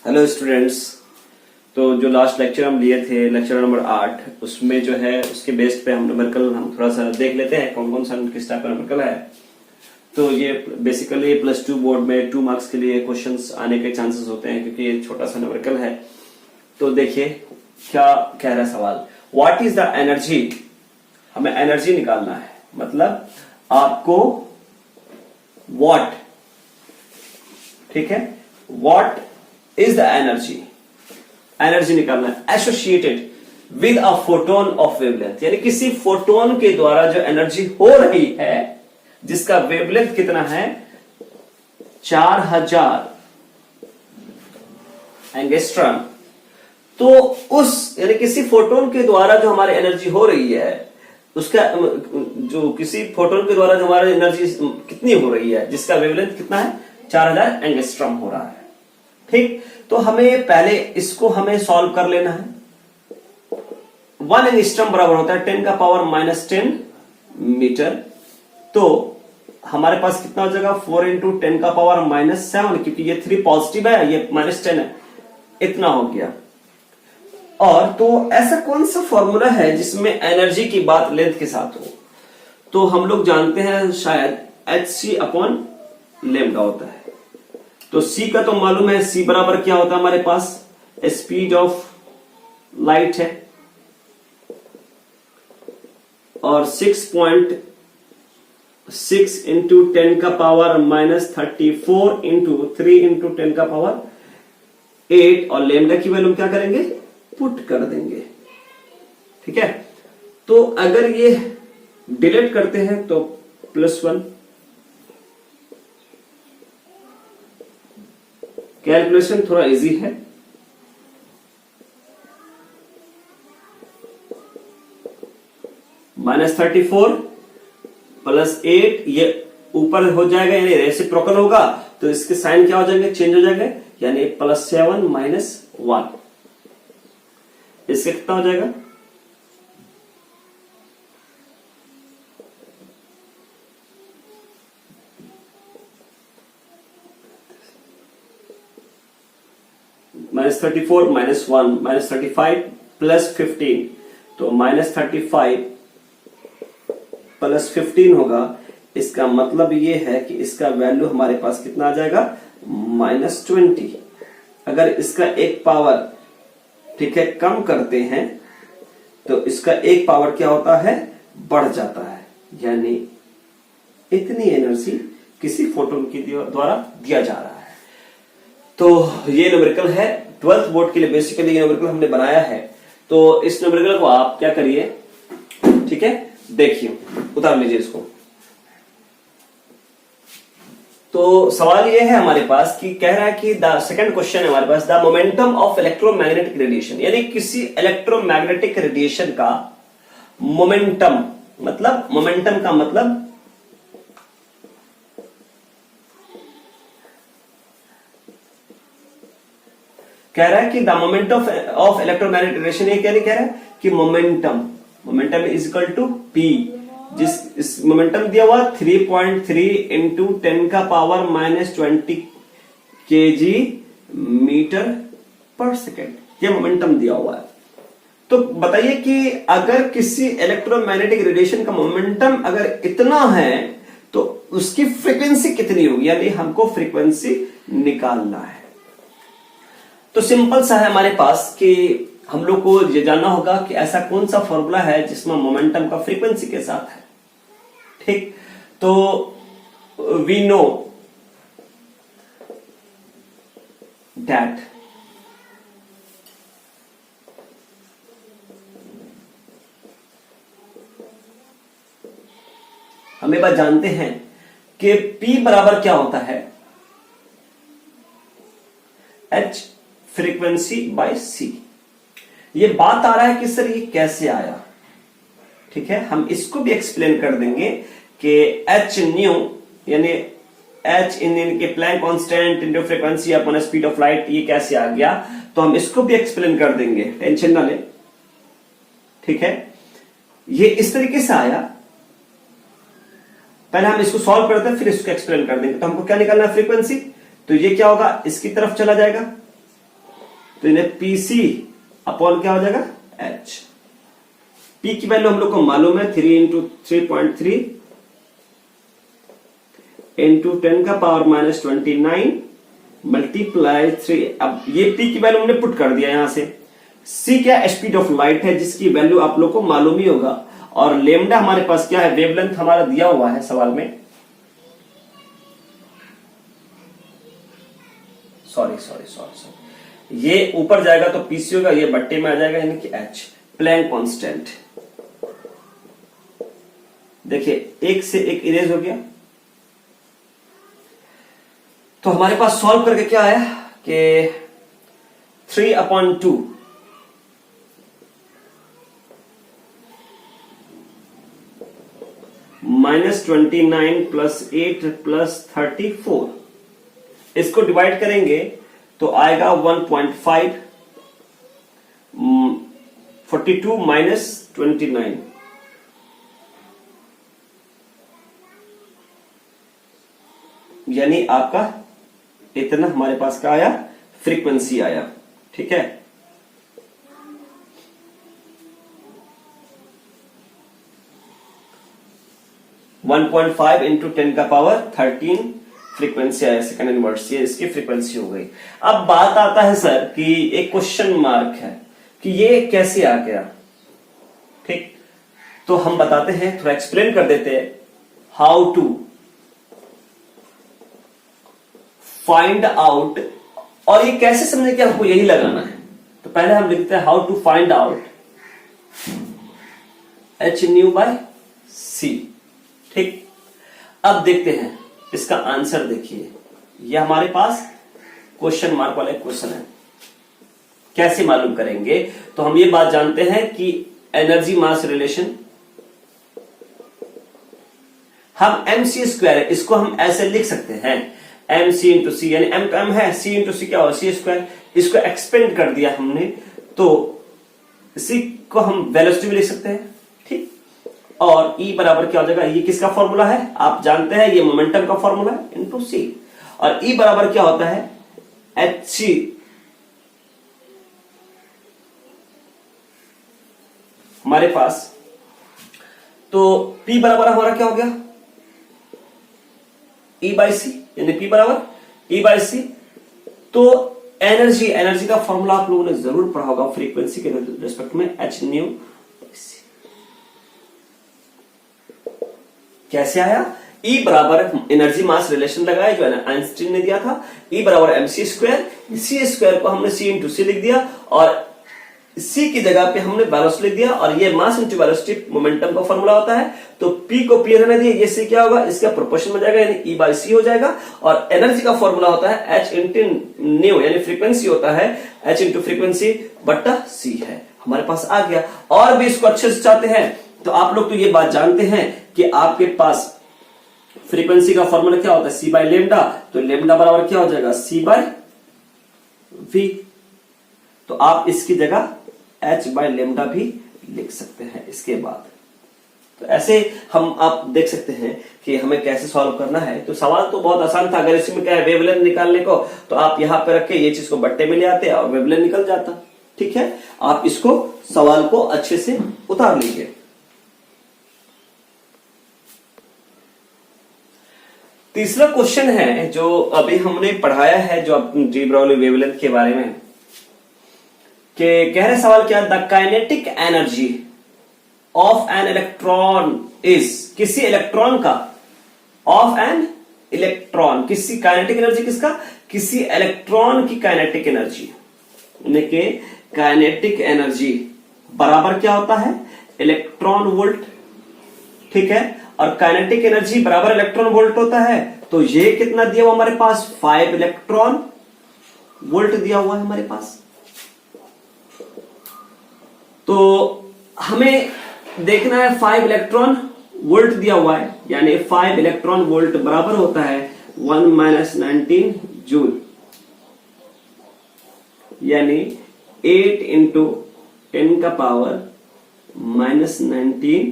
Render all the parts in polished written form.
Hello students. तो जो last lecture हम लिए थे, लेक्चर नंबर 8, उसमें जो है उसके बेस्ड पे हम न्यूमेरिकल हम थोड़ा सा देख लेते हैं कौन कौन सा किस टाइप का न्यूमेरिकल है। तो ये बेसिकली +2 बोर्ड में 2 मार्क्स के लिए क्वेश्चंस आने के चांसेस होते हैं क्योंकि ये छोटा सा न्यूमेरिकल है। तो देखिए क्या कह रहा है सवाल, व्हाट इज द एनर्जी। हमें एनर्जी निकालना है, मतलब आपको वॉट, ठीक है, वॉट इज द एनर्जी निकालना है associated with a photon of wavelength, यानी किसी फोटोन के द्वारा जो एनर्जी हो रही है जिसका वेवलेंथ कितना है 4000 एंगस्ट्रॉम। तो उस यानी किसी फोटोन के द्वारा जो हमारी एनर्जी हो रही है उसका जो किसी फोटोन के द्वारा जो हमारी एनर्जी कितनी हो रही है जिसका वेवलेंथ कितना है 4000 एंगस्ट्रॉम हो रहा है। ठीक, तो हमें पहले इसको हमें सॉल्व कर लेना है। 1 एंगस्ट्रॉम बराबर होता है 10 का पावर -10 मीटर। तो हमारे पास कितना हो जाएगा 4 इंटू 10 का पावर -7, क्योंकि ये 3 पॉजिटिव है, ये -10 है, इतना हो गया। और तो ऐसा कौन सा फॉर्मूला है जिसमें एनर्जी की बात लेंथ के साथ हो। तो हम लोग जानते हैं शायद hc/λ होता है। तो c का तो मालूम है, c बराबर क्या होता है हमारे पास स्पीड ऑफ लाइट है, और 6.6 इंटू 10 का पावर -34 इंटू 3 इंटू 10 का पावर 8, और लेमडा की वैल्यू क्या करेंगे पुट कर देंगे। ठीक है, तो अगर ये डिलीट करते हैं तो +1। कैलकुलेशन थोड़ा इजी है। -34 +8 ये ऊपर हो जाएगा, यानी रेसिप्रोकल होगा, तो इसके साइन क्या हो जाएंगे, चेंज हो जाएंगे, यानी +7 -1, इससे कितना हो जाएगा -34 -1 -35 +15, तो -35 +15 होगा। इसका मतलब ये है कि इसका वैल्यू हमारे पास कितना आ जाएगा -20। अगर इसका एक पावर, ठीक है, कम करते हैं तो इसका एक पावर क्या होता है बढ़ जाता है, यानी इतनी एनर्जी किसी फोटोन के द्वारा दिया जा रहा है। तो ये न्यूमेरिकल है 12th बोर्ड के लिए, बेसिकली ये न्यूमेरिकल हमने बनाया है। तो इस न्यूमेरिकल को आप क्या करिए, ठीक है, देखिए, उतार लीजिए इसको। तो सवाल ये है हमारे पास कि कह रहा है कि द सेकंड क्वेश्चन है हमारे पास, the momentum of electromagnetic radiation, यानी किसी इलेक्ट्रोमैग्नेटिक रेडिएशन का मोमेंटम, मतलब मोमेंटम का मतलब कह रहा है कि the moment of electromagnetic radiation, ये क्या नहीं कह रहा है कि momentum is equal to P, इस मोमेंटम दिया हुआ 3.3 इंटू 10 का पावर -20 kg मीटर पर सेकेंड, ये मोमेंटम दिया हुआ है। तो बताइए कि अगर किसी इलेक्ट्रोमैग्नेटिक रेडिएशन का मोमेंटम अगर इतना है तो उसकी फ्रीक्वेंसी कितनी होगी, यानी हमको फ्रीक्वेंसी निकालना है। तो सिंपल सा है हमारे पास कि हम लोग को ये जानना होगा कि ऐसा कौन सा फॉर्मूला है जिसमें मोमेंटम का फ्रीक्वेंसी के साथ है। ठीक, तो वी नो दैट हम एक बात जानते हैं कि P बराबर क्या होता है H फ्रीक्वेंसी बाय C। ये बात आ रहा है कि सर ये कैसे आया, ठीक है, हम इसको भी एक्सप्लेन कर देंगे कि h न्यू यानी h इनके Planck constant into frequency upon speed of light, ये कैसे आ गया, तो हम इसको भी एक्सप्लेन कर देंगे, टेंशन ना ले। ठीक है, ये इस तरीके से आया, पहले हम इसको सॉल्व करते हैं फिर इसको एक्सप्लेन कर देंगे। तो हमको क्या निकालना है फ्रीक्वेंसी, तो ये क्या होगा इसकी तरफ चला जाएगा, तो इन्हें पीसी अपॉन क्या हो जाएगा एच। पी की वैल्यू हम लोग को मालूम है 3 इंटू 3.3 इंटू 10 का पावर -29 मल्टीप्लाई 3। अब ये पी की वैल्यू हमने पुट कर दिया यहां से। सी क्या स्पीड ऑफ लाइट है जिसकी वैल्यू आप लोग को मालूम ही होगा, और लेमडा हमारे पास क्या है, वेवलेंथ हमारा दिया हुआ है सवाल में। सॉरी ये ऊपर जाएगा तो पीसी होगा, ये बट्टे में आ जाएगा यानी कि एच। प्लैंक कांस्टेंट देखिए एक से एक इरेज हो गया। तो हमारे पास सॉल्व करके क्या आया कि 3/2 -29 + 8 + 34, इसको डिवाइड करेंगे तो आएगा 1.5। 42 - 29 यानी आपका इतना हमारे पास का आया, फ्रीक्वेंसी आया। ठीक है, वन 1.5 इंटू 10 का पावर 13 फ्रीक्वेंसी आया, सेकंड इनवर्स, ये इसकी फ्रीक्वेंसी हो गई। अब बात आता है सर कि एक क्वेश्चन मार्क है कि ये कैसे आ गया। ठीक, तो हम बताते हैं, थोड़ा एक्सप्लेन कर देते हैं हाउ टू फाइंड आउट। और ये कैसे समझे कि हमको यही लगाना है, तो पहले हम लिखते हैं how to find out h/c। ठीक, अब देखते हैं इसका आंसर। देखिए ये हमारे पास क्वेश्चन मार्क वाला क्वेश्चन है, कैसे मालूम करेंगे। तो हम ये बात जानते हैं कि एनर्जी मास रिलेशन, हम mc², इसको हम ऐसे लिख सकते हैं mc इंटू सी, यानी m तो m है, c इंटू सी क्या हो c²। इसको एक्सपेंड कर दिया हमने, तो c को हम वेलोसिटी भी लिख सकते हैं। ठीक, और E बराबर क्या हो जाएगा, ये किसका फॉर्मूला है आप जानते हैं, ये मोमेंटम का फॉर्मूला है इंटू सी। और E बराबर क्या होता है hc हमारे पास। तो P बराबर हमारा क्या हो गया E/c, यानी P बराबर E/c। तो एनर्जी का फॉर्मूला आप लोगों ने जरूर पढ़ा होगा फ्रीक्वेंसी के रिस्पेक्ट में, hν। कैसे आया, E बराबर एनर्जी मास रिलेशन लगाया जो आइंस्टीन ने दिया था, E बराबर mc²। c² को हमने c इंटू सी लिख दिया, और c की जगह पे हमने वेलोसिटी लिख दिया, और ये मास इंटू वेलोसिटी मोमेंटम का फॉर्मूला होता है। तो p को p रहने दिए, ये c क्या होगा, इसका प्रोपोर्शन में जाएगा यानी E/c हो जाएगा। और एनर्जी का फॉर्मूला होता है h इंटू न्यू, यानी फ्रीक्वेंसी होता है h इंटू फ्रीक्वेंसी बट्टा c है, हमारे पास आ गया। और भी इसको अच्छे से चाहते हैं तो आप लोग तो ये बात जानते हैं कि आपके पास फ्रीक्वेंसी का फॉर्मूला क्या होता है c/λ, तो λ बराबर क्या हो जाएगा c/v। तो आप इसकी जगह h/λ भी लिख सकते हैं इसके बाद। तो ऐसे हम आप देख सकते हैं कि हमें कैसे सॉल्व करना है। तो सवाल तो बहुत आसान था, अगर इसमें क्या है वेवलेंथ निकालने को, तो आप यहां पे रख के ये चीज को बट्टे में ले आते और वेवलेंथ निकल जाता। ठीक है, आप इसको सवाल को अच्छे से उतार लीजिए। तीसरा क्वेश्चन है जो अभी हमने पढ़ाया है, जो डी ब्राउली वेवलेंथ के बारे में, कि कह रहे सवाल क्या, the kinetic energy of an electron is, किसी इलेक्ट्रॉन का, ऑफ एन इलेक्ट्रॉन, किसी काइनेटिक एनर्जी किसका, किसी इलेक्ट्रॉन की काइनेटिक एनर्जी, यानी काइनेटिक एनर्जी बराबर क्या होता है इलेक्ट्रॉन वोल्ट। ठीक है, और काइनेटिक एनर्जी बराबर इलेक्ट्रॉन वोल्ट होता है। तो ये कितना दिया हुआ हमारे पास 5 इलेक्ट्रॉन वोल्ट दिया हुआ है हमारे पास। तो हमें देखना है 5 इलेक्ट्रॉन वोल्ट दिया हुआ है, यानी 5 इलेक्ट्रॉन वोल्ट बराबर होता है 1 - 19 जूल, यानी 8 इंटू 10 का पावर -19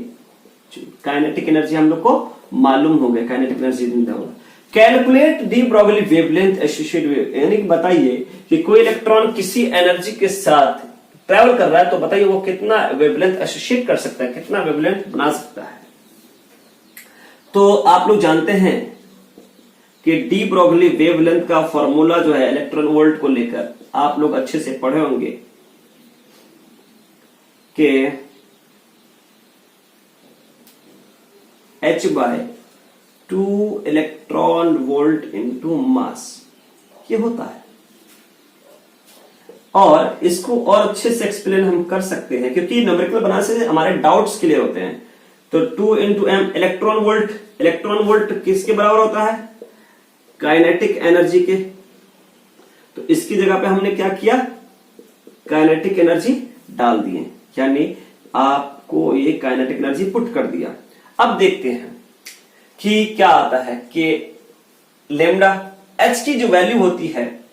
जूल। काइनेटिक एनर्जी हम लोग को मालूम हो गया, काइनेटिक एनर्जी दिया हुआ calculate de Broglie wavelength associated, यानी कि बताइए कि कोई इलेक्ट्रॉन किसी एनर्जी के साथ ट्रैवल कर रहा है, तो बताइए वो कितना वेवलेंथ एसोसिएट कर सकता है, कितना वेवलेंथ बना सकता है। तो आप लोग जानते हैं कि डी ब्रोगली वेवलेंथ का फॉर्मूला जो है इलेक्ट्रॉन वोल्ट को लेकर आप लोग अच्छे से पढ़े होंगे कि H/2 electron volt into mass ये होता है। और इसको और अच्छे से एक्सप्लेन हम कर सकते हैं क्योंकि न्यूमेरिकल बनाने से हमारे डाउट्स क्लियर होते हैं। तो 2 into M electron volt, electron volt किसके बराबर होता है? काइनेटिक एनर्जी के। तो इसकी जगह पे हमने क्या किया, काइनेटिक एनर्जी डाल दिए, यानी आपको ये काइनेटिक एनर्जी पुट कर दिया। अब देखते हैं कि क्या आता है कि लेमडा एच की जो वैल्यू होती है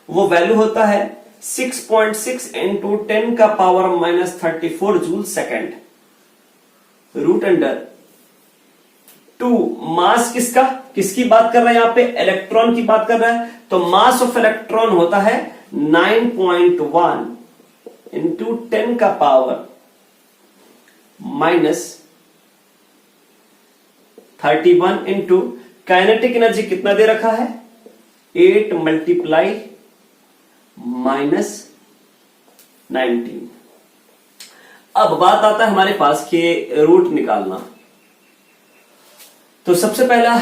वो वैल्यू होता है 6.6 इंटू 10 का power minus 34 joule second root under 2। Mass किसका, किसकी बात कर रहा है यहां पे? इलेक्ट्रॉन की बात कर रहा है। तो मास ऑफ इलेक्ट्रॉन होता है 9.1 इंटू 10 का power minus 31 into kinetic energy कितना दे रखा है? 8 मल्टीप्लाई माइनस 19। अब बात आता है हमारे पास कि रूट निकालना। तो सबसे पहला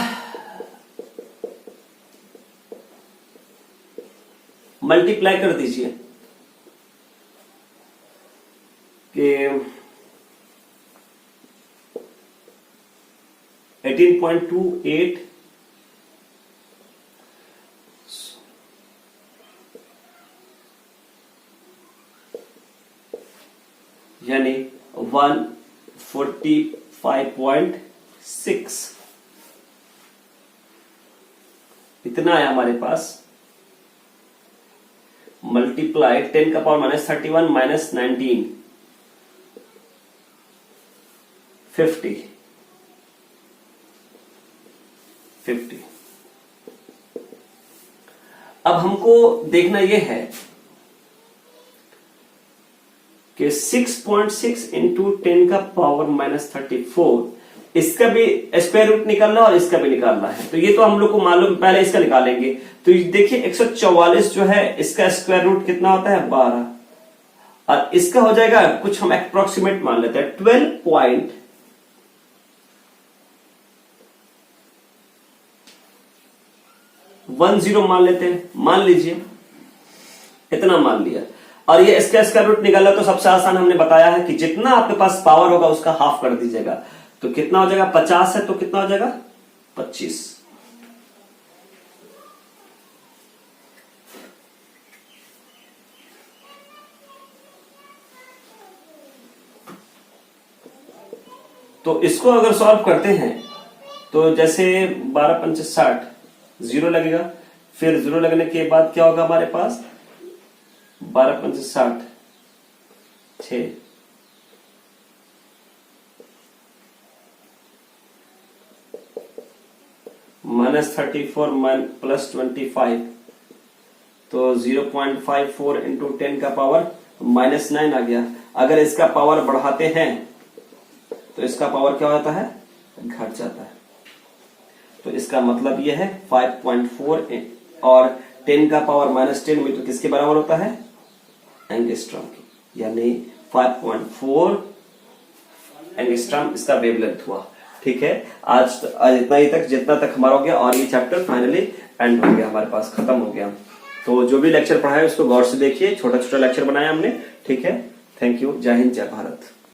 मल्टीप्लाई कर दीजिए कि 18.28 यानी 145.6 इतना है हमारे पास। मल्टीप्लाई 10 का पावर माइनस 31 माइनस 19 50। अब हमको देखना यह है कि 6.6 इंटू 10 का पावर माइनस 34 इसका भी स्क्वायर रूट निकालना और इसका भी निकालना है। तो ये तो हम लोग को मालूम, पहले इसका निकालेंगे। तो देखिए 144 जो है इसका स्क्वायर रूट कितना होता है? 12। और इसका हो जाएगा कुछ हम अप्रोक्सीमेट मान लेते हैं 12.10 मान लेते हैं, मान लीजिए इतना मान लिया। और ये इसका स्क्वायर रूट निकाला तो सबसे आसान हमने बताया है कि जितना आपके पास पावर होगा उसका हाफ कर दीजिएगा। तो कितना हो जाएगा? 50 है तो कितना हो जाएगा? 25। तो इसको अगर सॉल्व करते हैं तो जैसे 12 पंचे 60 जीरो लगेगा, फिर जीरो लगने के बाद क्या होगा हमारे पास? 12 पंचे 60 6 माइनस 34 प्लस 25 तो 0.54 इंटू 10 का पावर माइनस 9 आ गया। अगर इसका पावर बढ़ाते हैं तो इसका पावर क्या होता है? घट जाता है। तो इसका मतलब यह है 5.4 और 10 का पावर माइनस 10 मीटर किसके बराबर होता है? एंगस्ट्रॉम की, यानी 5.4 एंगस्ट्रॉम इसका वेवलेंथ हुआ। ठीक है, आज इतना ही तक, जितना तक हमारा हो गया और ये चैप्टर फाइनली एंड हो गया, हमारे पास खत्म हो गया। तो जो भी लेक्चर पढ़ा है उसको गौर से देखिए, छोटा छोटा लेक्चर बनाया हमने। ठीक है, थैंक यू, जय हिंद, जय भारत।